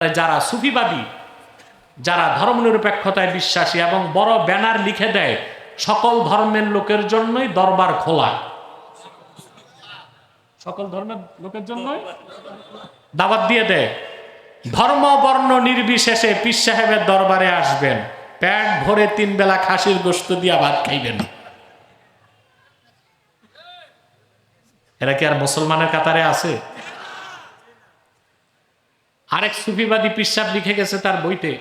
যারা সুফিবাদী, যারা ধর্মনিরপেক্ষতায় বিশ্বাসী এবং বড় ব্যানার লিখে দেয় সকল ধর্মের লোকের জন্যই দরবার খোলা, সকল ধর্মের লোকের জন্যই দাওয়াত দিয়ে দেয়, ধর্ম বর্ণ নির্বিশেষে পীর সাহেবের দরবারে আসবেন, পেট ভরে 3 বেলা খাসির গোশত দিয়া ভাত খাইবেন। এরা কি আর মুসলমানের কাতারে আছে? আরেক সুফিবাদী পীর সাহেব লিখে গেছে তার বইতে,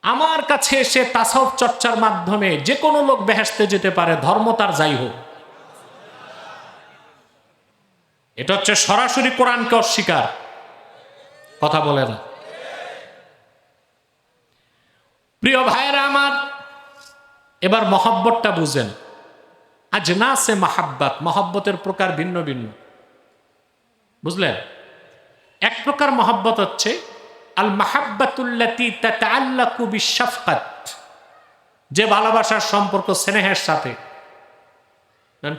আমার কাছে এসে তাসাউফ চর্চার মাধ্যমে যে কোনো লোক বেহেশতে যেতে পারে, ধর্ম তার যাই হোক। এটা হচ্ছে সরাসরি কোরআনকে অস্বীকার, কথা বলে না। প্রিয় ভাইয়েরা আমার, এবার মহব্বতটা বুঝেন। আজ না সে মাহাব্বাত, মহব্বতের প্রকার ভিন্ন ভিন্ন, বুঝলেন? এক প্রকার মহব্বত হচ্ছে আল মাহাব্বাতুল্লাতী তাতাআল্লাকু বিশাফকাত, যে ভালোবাসার সম্পর্ক স্নেহের সাথে।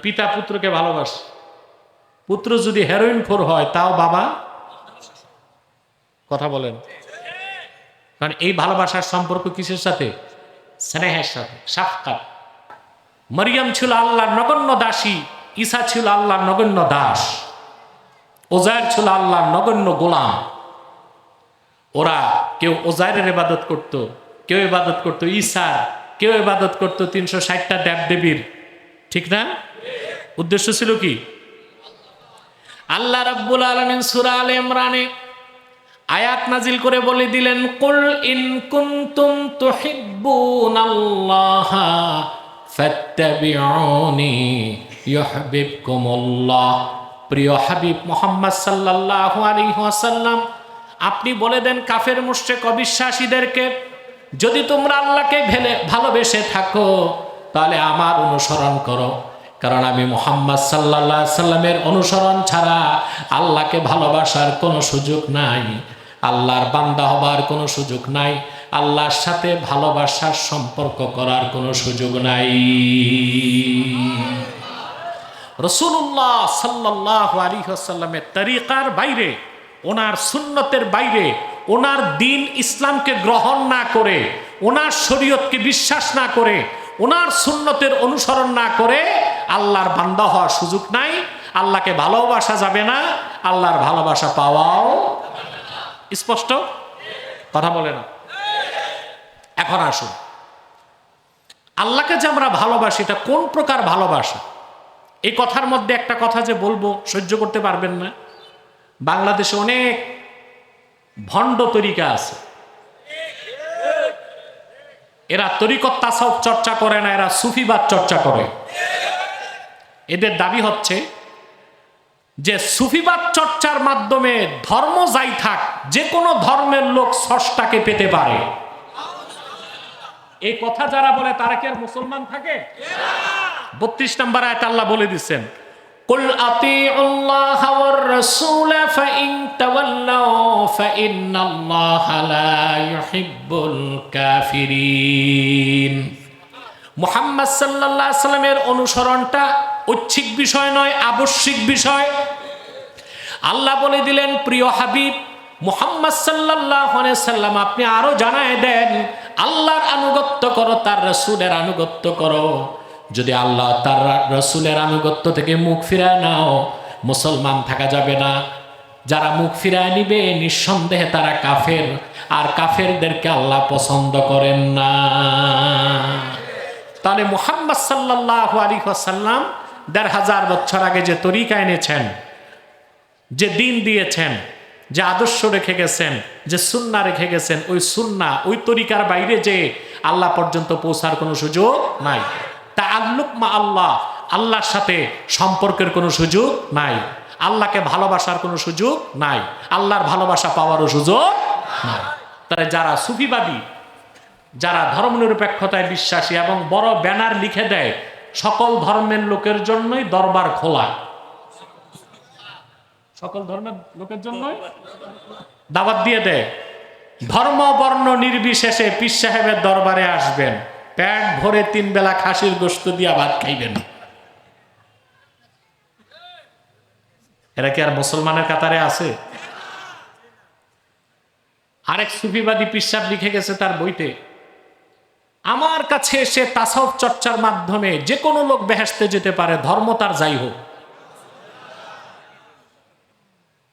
পিতা পুত্রকে ভালোবাসে, পুত্র যদি হেরোইন খোর হয় তাও বাবা, কথা বলেন। কারণ এই ভালোবাসার সম্পর্ক কিসের সাথে? স্নেহের সাথে, শাফকাত। মরিয়ম ছিল আল্লাহর নগণ্য দাসী, ঈসা ছিল আল্লাহর নগণ্য দাস, ওজায়ের ছিল আল্লাহর নগণ্য গোলাম। ওরা কেউ ওজায়ের ইবাদত করত, কেউ ইবাদত করত ঈসার, কেউ ইবাদত করত 360টা দেবদেবীর, ঠিক না? উদ্দেশ্য ছিল কি? আল্লাহ রাব্বুল আলামিন সূরা আলে ইমরানে আয়াত নাজিল করে বলে দিলেন, কুল ইন কুনতুম তুহিব্বুনাল্লাহা ফাত্তাবিউনি ইউহিব্বুকুমুল্লাহ। প্রিয় হাবিব মুহাম্মদ সাল্লাল্লাহু আলাইহি ওয়াসাল্লাম, আপনি বলে দেন কাফের মুশরিক অবিশ্বাসীদেরকে, যদি তোমরা আল্লাহকে ভালোবেসে থাকো তাহলে আমার অনুসরণ করো, কারণ আমি মুহাম্মদ সাল্লাল্লাহু আলাইহি সাল্লামের অনুসরণ ছাড়া আল্লাহকে ভালোবাসার কোনো সুযোগ নাই, আল্লাহর বান্দা হবার কোনো সুযোগ নাই, আল্লাহর সাথে ভালোবাসার সম্পর্ক করার কোনো সুযোগ নাই। রাসূলুল্লাহ সাল্লাল্লাহু আলাইহি ওয়াসাল্লামের তরিকার বাইরে, ওনার সুন্নতের বাইরে, ওনার দ্বীন ইসলামকে গ্রহণ না করে, ওনার শরীয়তকে বিশ্বাস না করে, ওনার সুন্নতের অনুসরণ না করে আল্লাহর বান্দা হওয়ার সুযোগ নাই, আল্লাহকে ভালোবাসা যাবে না, আল্লাহর ভালোবাসা পাওয়াও। স্পষ্ট কথা বলে না? এখন আসুন, আল্লাহকে যে আমরা ভালোবাসি এটা কোন প্রকার ভালোবাসা? এই কথার মধ্যে একটা কথা যে বলবো সহ্য করতে পারবেন না। বাংলাদেশে অনেক ভণ্ড তরিকা আছে, এরা তরিকত তাসাউফ চর্চা করে না, এরা সুফিবাদ চর্চা করে। এদের দাবি হচ্ছে যে সুফিবাদ চর্চার মাধ্যমে ধর্ম যাই থাক, যে কোনো ধর্মের লোক স্রষ্টাকে পেতে পারে। এই কথা যারা বলে তারা কি আর মুসলমান থাকে? 32 নম্বর আয়াত আল্লাহ বলে দিচ্ছেন, কুল আতিউল্লাহ ওয়ার রাসূল ফাইন তাওয়াল্লাউ ফাইন্নাল্লাহা লা ইউহিব্বুল কাফিরিন। মুহাম্মদ সাল্লাল্লাহু আলাইহি সাল্লামের অনুসরণটা ঐচ্ছিক বিষয় নয়, আবশ্যিক বিষয়। আল্লাহ বলে দিলেন, প্রিয় হাবিব মুহাম্মদ সাল্লাল্লাহু আলাইহি সাল্লাম, আপনি আরো জানায় দেন আল্লাহর আনুগত্য করো, তার রাসূলের আনুগত্য করো। যদি আল্লাহ তার রাসূলের আনুগত্য থেকে মুখ ফিরায় নাও, মুসলমান থাকা যাবে না। যারা মুখ ফিরায় নিবে নিঃসন্দেহে তারা কাফের, আর কাফেরদেরকে আল্লাহ পছন্দ করেন না। তাহলে মুহাম্মদ সাল্লাল্লাহু আলাইহি ওয়াসাল্লাম ১৫০০ বছর আগে যে তরিকা এনেছেন, যে দ্বীন দিয়েছেন, যে আদর্শ রেখে গেছেন, যে সুন্নাহ রেখে গেছেন, ওই সুন্নাহ ওই তরিকার বাইরে যে আল্লাহ পর্যন্ত পৌঁছার কোনো সুযোগ নাই। তাআল্লুক মা আল্লাহ, আল্লাহর সাথে সম্পর্কের কোনো সুযোগ নাই, আল্লাহকে ভালোবাসার কোনো সুযোগ নাই, আল্লাহর ভালোবাসা পাওয়ারও সুযোগ নাই। তারা যারা সুফিবাদী, যারা ধর্মনিরপেক্ষতায় বিশ্বাসী এবং বড় ব্যানার লিখে দেয় সকল ধর্মের লোকের জন্যই দরবার খোলা, সকল ধর্মের লোকের জন্যই দাওয়াত দিয়ে দেয়, ধর্ম বর্ণ নির্বিশেষে পীর সাহেবের দরবারে আসবেন, পেট ভরে 3 বেলা খাসির গোশত দিয়া ভাত খাইবেন। এরা কি আর মুসলমানের কাতারে আছে? আরেক সুফিবাদী পিসাব লিখে গেছে তার বইতে, আমার কাছে এসে তাসাউফ চর্চার মাধ্যমে যে কোনো লোক বেহেশতে যেতে পারে, ধর্ম তার যাই হোক।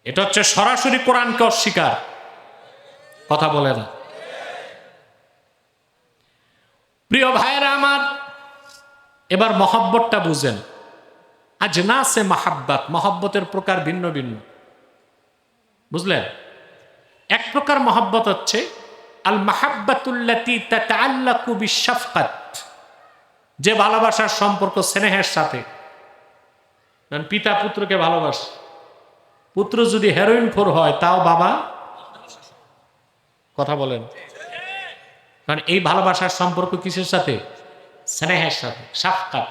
এটা হচ্ছে সরাসরি কোরআনকে অস্বীকার, কথা বলে না। প্রিয় ভাইয়েরা আমার, এবার মহব্বতটা বুঝেন। আজ না সে মাহাব্বাত, মহব্বতের প্রকার ভিন্ন ভিন্ন, বুঝলেন? এক প্রকার মহব্বত হচ্ছে আল মাহাব্বাতুল্লাতী তাতাআল্লাকু বিশাফকাত, যে ভালোবাসার সম্পর্ক স্নেহের সাথে। পিতা পুত্রকে ভালোবাসে, পুত্র যদি হেরোইন খোর হয় তাও বাবা, কথা বলেন। কারণ এই ভালোবাসার সম্পর্ক কিসের সাথে? স্নেহের সাথে, শাফকাত।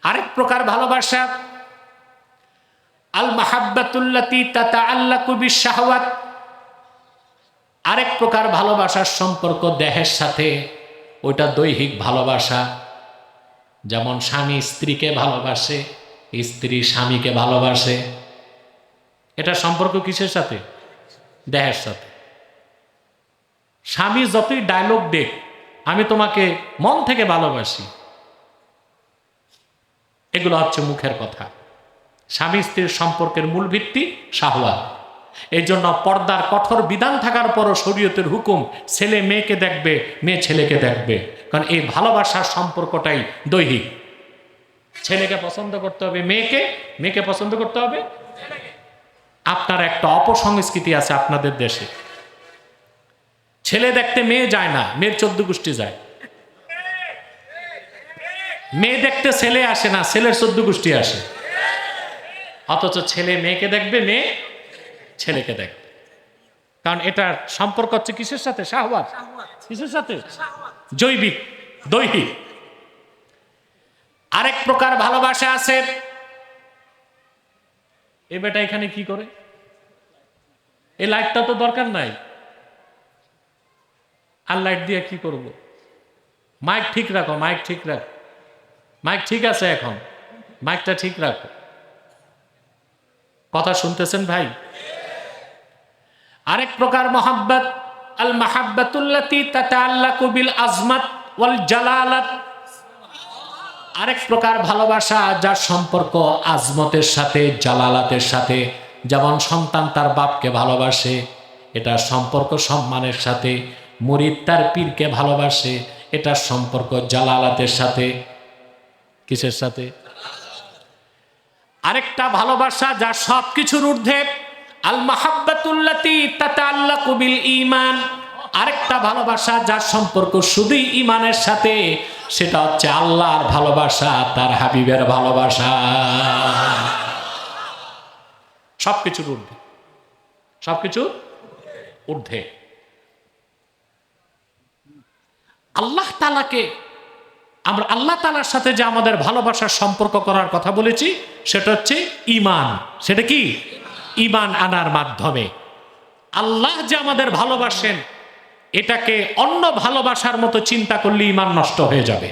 আরেক প্রকার ভালোবাসা আল মাহাব্বাতুল্লাতী তাতাআল্লাকু বিশাহওয়াত, আরেক প্রকার ভালোবাসার সম্পর্ক দেহের সাথে, ওইটা দৈহিক ভালোবাসা। যেমন স্বামী স্ত্রীকে ভালোবাসে, স্ত্রী স্বামীকে ভালোবাসে, এটা সম্পর্ক কিসের সাথে? দেহের সাথে। স্বামী যতই ডায়লগ দেখ, আমি তোমাকে মন থেকে ভালোবাসি, এগুলো হচ্ছে মুখের কথা। স্বামী স্ত্রীর সম্পর্কের মূল ভিত্তি শাহওয়াত। এই জন্য পর্দার কঠোর বিধান থাকার পরও শরীয়তের হুকুম, ছেলে মেয়েকে দেখবে, মেয়ে ছেলেকে দেখবে। কারণ এই ভালোবাসার সম্পর্কটাই দৈহিক। ছেলেকে পছন্দ করতে হবে মেয়েকে, মেয়েকে পছন্দ করতে হবে। আপনার একটা অপসংস্কৃতি আছে আপনাদের দেশে, ছেলে দেখতে মেয়ে যায় না, মেয়ের 14 গোষ্ঠী যায়। মেয়ে দেখতে ছেলে আসে না, ছেলের 14 গোষ্ঠী আসে। অথচ ছেলে মেয়েকে দেখবে, মেয়ে ছেলেকে দেখবে। কারণ এটার সম্পর্ক হচ্ছে কিসের সাথে? শাহওয়াত। কিসের সাথে? জৈবিক, দৈহিক। আরেক প্রকার ভালোবাসা আছে, এ বেটা এখানে কি করে, এই লাইটটা তো দরকার নাই, আর লাইট দিয়ে কি করব? মাইক ঠিক রাখো, মাইক ঠিক রাখো, মাইক ঠিক আছে, এখন মাইকটা ঠিক রাখো। কথা শুনতেছেন ভাই? আরেক প্রকার মহাব্বত আল মাহাব্বাতুল্লাতী তাতাআল্লাকু বিল আজমাত ওয়াল জালালাত, আরেক প্রকার ভালোবাসা যার সম্পর্ক আজমতের সাথে, জালালাতের সাথে। যেমন সন্তান তার বাপকে ভালোবাসে, এটা সম্পর্ক সম্মানের সাথে। মুরিদ তার পীরকে ভালোবাসে, এটার সম্পর্ক জালালাতের সাথে। কিসের সাথে? আরেকটা ভালোবাসা যা সব কিছুর ঊর্ধ্বে, আল মাহাব্বাতুল্লাতী তাতাআল্লাকু বিল ঈমান, আরেকটা ভালোবাসা যার সম্পর্ক শুধুই ঈমানের সাথে, সেটা হচ্ছে আল্লাহর ভালোবাসা, তার হাবিবের ভালোবাসা। সবকিছুর ঊর্ধ্বে, সবকিছু ঊর্ধ্বে। আল্লাহ তাআলাকে আমরা, আল্লাহ তাআলার সাথে যে আমাদের ভালোবাসার সম্পর্ক করার কথা বলেছি, সেটা হচ্ছে ঈমান। সেটা কি? ঈমান আনার মাধ্যমে। আল্লাহ যে আমাদের ভালোবাসেন, এটাকে অন্য ভালোবাসার মতো চিন্তা করলে ঈমান নষ্ট হয়ে যাবে।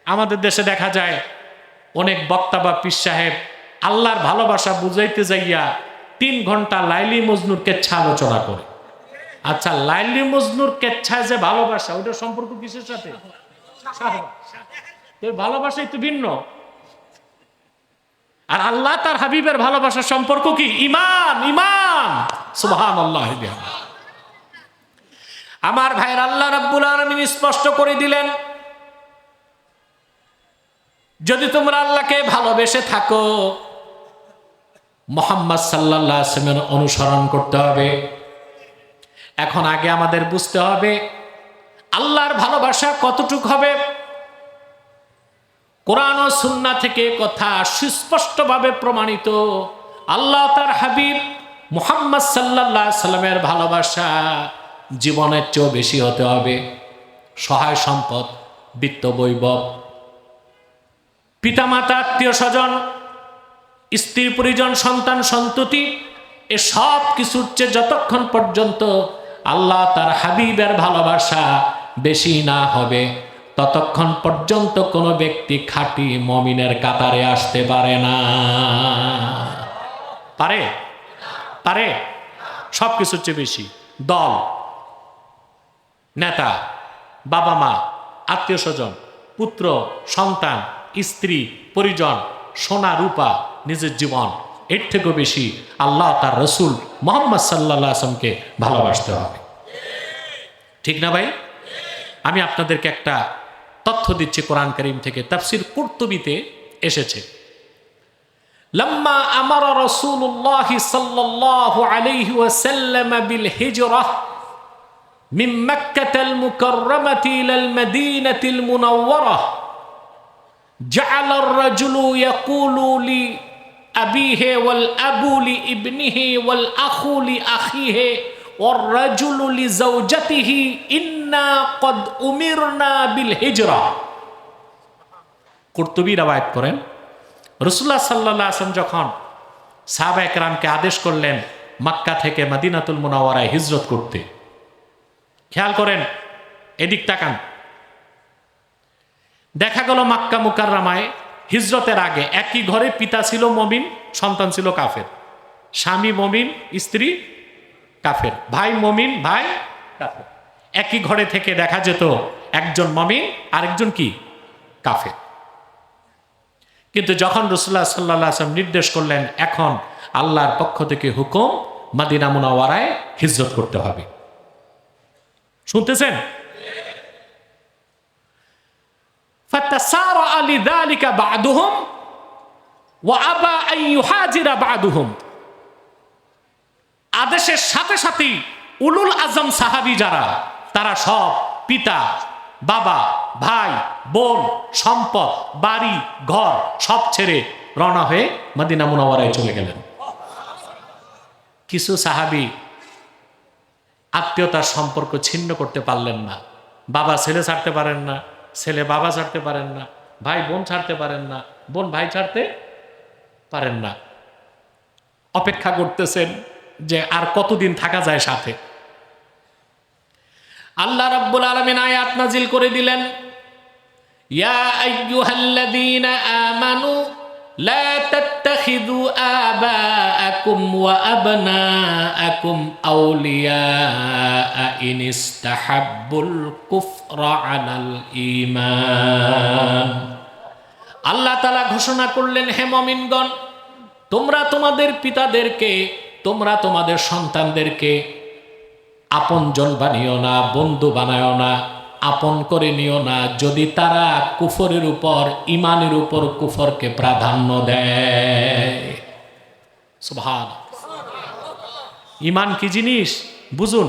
আমাদের দেশে দেখা যায় অনেক বক্তা বা পীর সাহেব আল্লাহর ভালোবাসা বুঝাইতে যাইয়া 3 ঘন্টা লাইলি মজনুর কেচ্ছা আলোচনা করে। আচ্ছা, লাইলি মজনুর কেচ্ছায় যে ভালোবাসা, ওটার সম্পর্ক কিসের সাথে? ভালোবাসাই তো ভিন্ন। আর আল্লাহ তার হাবিবের ভালোবাসার সম্পর্ক কি? ঈমান। ঈমান, সুবহানাল্লাহ। আমার ভাইয়ের, আল্লাহ রাব্বুল আলামিন স্পষ্ট করে দিলেন, যদি তোমরা আল্লাহকে ভালোবেসে থাকো, মুহাম্মদ সাল্লাল্লাহু আলাইহি ওয়াসাল্লামের অনুসরণ করতে হবে। এখন আগে আমাদের বুঝতে হবে আল্লাহর ভালোবাসা কতটুক হবে। কোরআন ও সুন্নাহ থেকে কথা সুস্পষ্টভাবে প্রমাণিত। আল্লাহ তার হাবিব মুহাম্মদ সাল্লাল্লাহু আলাইহি ওয়াসাল্লামের ভালোবাসা জীবনের চেয়েও বেশি হতে হবে। সহায় সম্পদ, বিত্ত বৈভব, পিতামাতা, আত্মীয় স্বজন, স্ত্রী পরিজন, সন্তান সন্ততি, এ সব কিছুর চেয়ে যতক্ষণ পর্যন্ত আল্লাহ তার হাবিবের ভালোবাসা বেশি না হবে, ততক্ষণ পর্যন্ত কোনো ব্যক্তি খাঁটি মুমিনের কাতারে আসতে পারে না। পারে? পারে? সব কিছুর চেয়ে বেশি দল, নেতা, বাবা মা, আত্মীয় স্বজন, পুত্র সন্তান, স্ত্রী পরিজন, সোনা রূপা, নিজের জীবন, এর থেকেও বেশি আল্লাহ তার রসুল মুহাম্মদ সাল্লাল্লাহু আলাইহি ওয়াসাল্লামকে ভালোবাসতে হবে। ঠিক না ভাই? আমি আপনাদেরকে একটা তথ্য দিচ্ছি কোরআন কারীম থেকে, তাফসীর কুরতুবীতে এসেছে। লাম্মা আমারা রাসূলুল্লাহ সাল্লাল্লাহু আলাইহি ওয়াসাল্লাম বিল হিজরাহ মিন মক্কাতাল মুকাররামাতি ইলাল মাদিনাতিল মুনাওয়ারাহ জাআলা আর-রাজুলু ইয়াকুলু লি আবিহি ওয়াল আবু লি ইবনিহি ওয়াল আখু লি আখিহি ওয়ার রাজুলু লি যাওজাতিহি ইন্না ক্বাদ উমিরনা বিল হিজরা। কুরতুবী রওয়ায়াত করেন, রাসূলুল্লাহ সাল্লাল্লাহু আলাইহি ওয়াসাল্লাম যখন সাহাবায়ে কেরামকে আদেশ করলেন মক্কা থেকে মদিনাতুল মুনাওয়ারায় হিজরত করতে, খেয়াল করেন, এদিক তাকান, দেখা গেল মক্কা মুকাররমায় হিজরতের আগে একই ঘরে পিতা ছিল মুমিন, সন্তান ছিল কাফের, স্বামী মুমিন, স্ত্রী কাফের, ভাই মুমিন, ভাই কাফের। একই ঘরে থেকে দেখা যেত একজন মুমিন আরেকজন কি কাফের। কিন্তু যখন রাসূলুল্লাহ সাল্লাল্লাহু আলাইহি ওয়াসাল্লাম নির্দেশ করলেন এখন আল্লাহর পক্ষ থেকে হুকুম মদিনা মুনাওয়ারায় হিজরত করতে হবে, শুনতেছেন? ফাতাসারা লিযালিকা বা'দুহুম ওয়া আবা আন ইউহাজিরা বা'দুহুম। আদেশের সাথে সাথেই উলুল আজম সাহাবী যারা, তারা সব পিতা, বাবা, ভাই, বোন, সম্পদ, বাড়ি, ঘর সব ছেড়ে রওনা হয়ে মদিনা মুনাওয়ারায় চলে গেলেন। কিছু সাহাবী আত্মীয়তার সম্পর্ক ছিন্ন করতে পারলেন না, বাবা ছেলে ছাড়তে পারেন না, ছেলে বাবা ছাড়তে পারেন না, ভাই বোন ছাড়তে পারেন না, বোন ভাই ছাড়তে পারেন না। অপেক্ষা করতেছেন যে আর কতদিন থাকা যায় সাথে। আল্লাহ রাব্বুল আলামিন আয়াত নাজিল করে দিলেন, ইয়া আইয়ুহাল্লাযীনা আমানু লা তাত্তাখিযু আবাআকুম ওয়া আবনাআকুম আউলিয়া ইন ইসতাহাব্বুল কুফরা আলাল ঈমান। আল্লাহ তাআলা ঘোষণা করলেন, হে মুমিনগণ, তোমরা তোমাদের পিতাদেরকে, তোমরা তোমাদের সন্তানদেরকে আপনজন বানিও না, বন্ধু বানায়ও না, আপন করে নিও না যদি তারা কুফরের উপর, ইমানের উপর কুফরকে প্রাধান্য দেয়। সুবহান। ইমান কি জিনিস বুঝুন।